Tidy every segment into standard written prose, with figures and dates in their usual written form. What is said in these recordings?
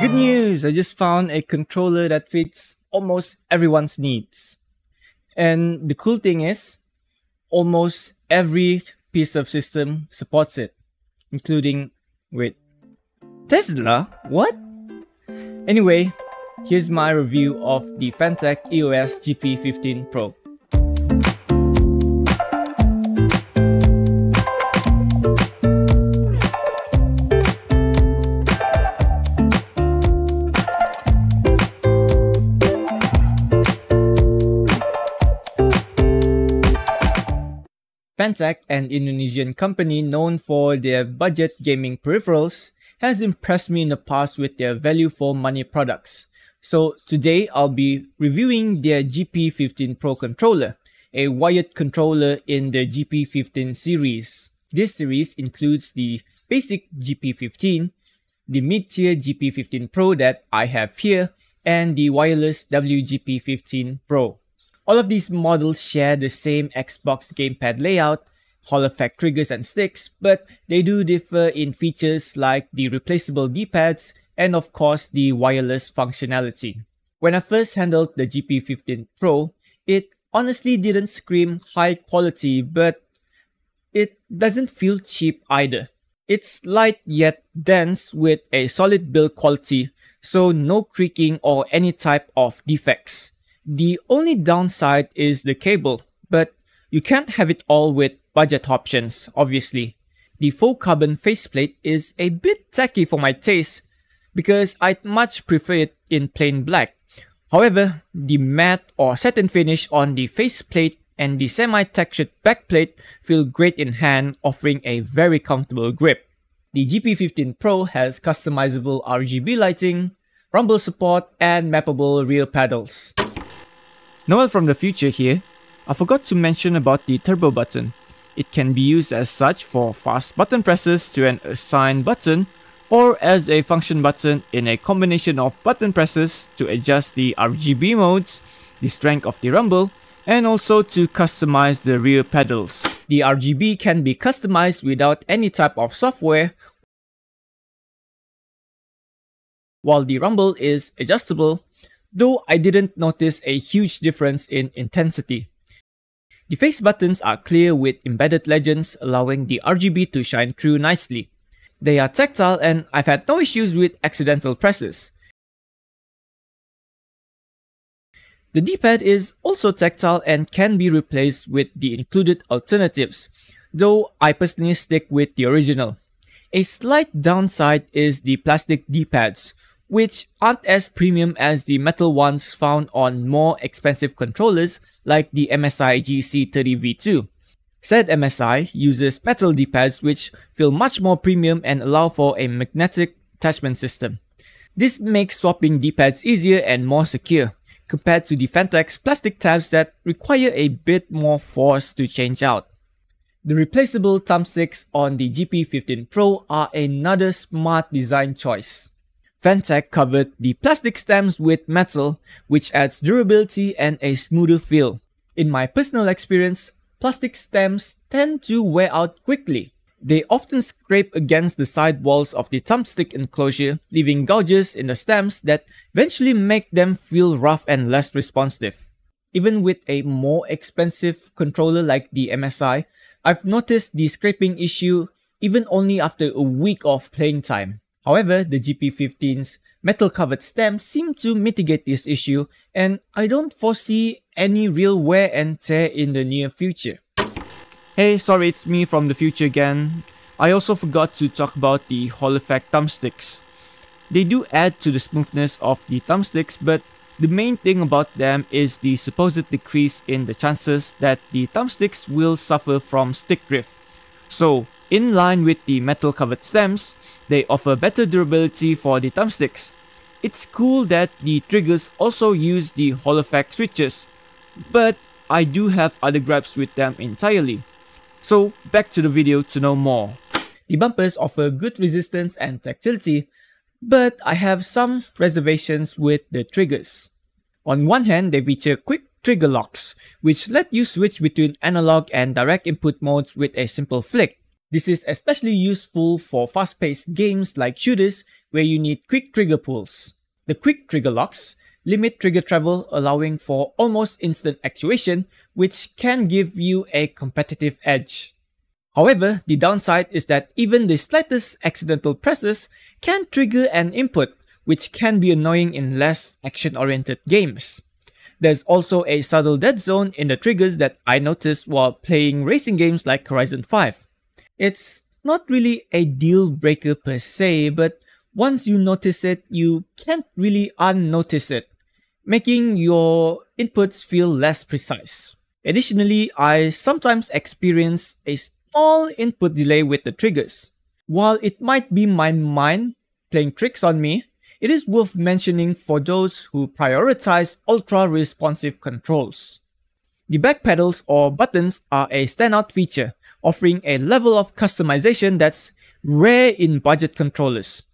Good news! I just found a controller that fits almost everyone's needs. And the cool thing is, almost every piece of system supports it, including, wait, Tesla? What? Anyway, here's my review of the Fantech EOS GP15 Pro. Fantech, an Indonesian company known for their budget gaming peripherals, has impressed me in the past with their value for money products. So today I'll be reviewing their GP15 Pro controller, a wired controller in the GP15 series. This series includes the basic GP15, the mid-tier GP15 Pro that I have here, and the wireless WGP15 Pro. All of these models share the same Xbox gamepad layout, Hall effect triggers and sticks, but they do differ in features like the replaceable D-pads and of course the wireless functionality. When I first handled the GP15 Pro, it honestly didn't scream high quality, but it doesn't feel cheap either. It's light yet dense with a solid build quality, so no creaking or any type of defects. The only downside is the cable, but you can't have it all with budget options, obviously. The faux carbon faceplate is a bit tacky for my taste because I'd much prefer it in plain black. However, the matte or satin finish on the faceplate and the semi-textured backplate feel great in hand, offering a very comfortable grip. The GP15 Pro has customizable RGB lighting, rumble support, and mappable rear pedals. Noel from the future here. I forgot to mention about the turbo button. It can be used as such for fast button presses to an assigned button or as a function button in a combination of button presses to adjust the RGB modes, the strength of the rumble, and also to customize the rear pedals. The RGB can be customized without any type of software, while the rumble is adjustable, though I didn't notice a huge difference in intensity. The face buttons are clear with embedded legends, allowing the RGB to shine through nicely. They are tactile and I've had no issues with accidental presses. The D-pad is also tactile and can be replaced with the included alternatives, though I personally stick with the original. A slight downside is the plastic D-pads, which aren't as premium as the metal ones found on more expensive controllers like the MSI GC30 V2. Said MSI uses metal D-pads which feel much more premium and allow for a magnetic attachment system. This makes swapping D-pads easier and more secure, compared to the Fantech's plastic tabs that require a bit more force to change out. The replaceable thumbsticks on the GP15 Pro are another smart design choice. Fantech covered the plastic stems with metal, which adds durability and a smoother feel. In my personal experience, plastic stems tend to wear out quickly. They often scrape against the side walls of the thumbstick enclosure, leaving gouges in the stems that eventually make them feel rough and less responsive. Even with a more expensive controller like the MSI, I've noticed the scraping issue even only after a week of playing time. However, the GP15's metal-covered stems seem to mitigate this issue, and I don't foresee any real wear and tear in the near future. Hey, sorry, it's me from the future again. I also forgot to talk about the Hall effect thumbsticks. They do add to the smoothness of the thumbsticks, but the main thing about them is the supposed decrease in the chances that the thumbsticks will suffer from stick drift. So, in line with the metal-covered stems, they offer better durability for the thumbsticks. It's cool that the triggers also use the Hall effect switches, but I do have other gripes with them entirely. So back to the video to know more. The bumpers offer good resistance and tactility, but I have some reservations with the triggers. On one hand, they feature quick trigger locks, which let you switch between analog and direct input modes with a simple flick. This is especially useful for fast-paced games like shooters, where you need quick trigger pulls. The quick trigger locks limit trigger travel, allowing for almost instant actuation, which can give you a competitive edge. However, the downside is that even the slightest accidental presses can trigger an input, which can be annoying in less action-oriented games. There's also a subtle dead zone in the triggers that I noticed while playing racing games like Horizon 5. It's not really a deal breaker per se, but once you notice it, you can't really unnotice it, making your inputs feel less precise. Additionally, I sometimes experience a small input delay with the triggers. While it might be my mind playing tricks on me, it is worth mentioning for those who prioritize ultra-responsive controls. The back pedals or buttons are a standout feature, offering a level of customization that's rare in budget controllers.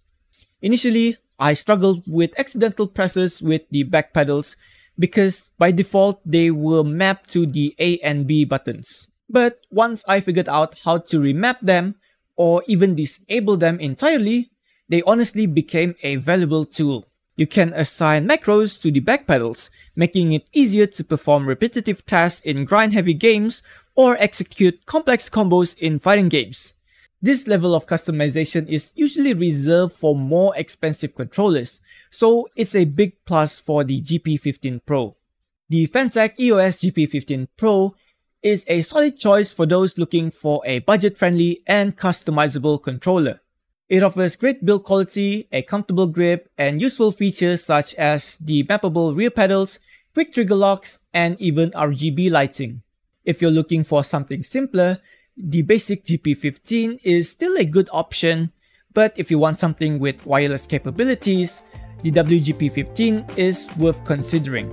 Initially, I struggled with accidental presses with the back pedals because by default they were mapped to the A and B buttons. But once I figured out how to remap them or even disable them entirely, they honestly became a valuable tool. You can assign macros to the back pedals, making it easier to perform repetitive tasks in grind-heavy games or execute complex combos in fighting games. This level of customization is usually reserved for more expensive controllers, so it's a big plus for the GP15 Pro. The Fantech EOS GP15 Pro is a solid choice for those looking for a budget-friendly and customizable controller. It offers great build quality, a comfortable grip, and useful features such as the mappable rear pedals, quick trigger locks, and even RGB lighting. If you're looking for something simpler, the basic GP15 is still a good option, but if you want something with wireless capabilities, the WGP15 is worth considering.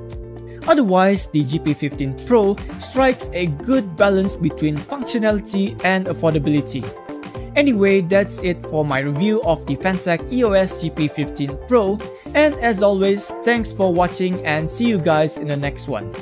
Otherwise, the GP15 Pro strikes a good balance between functionality and affordability. Anyway, that's it for my review of the Fantech EOS GP15 Pro, and as always, thanks for watching and see you guys in the next one.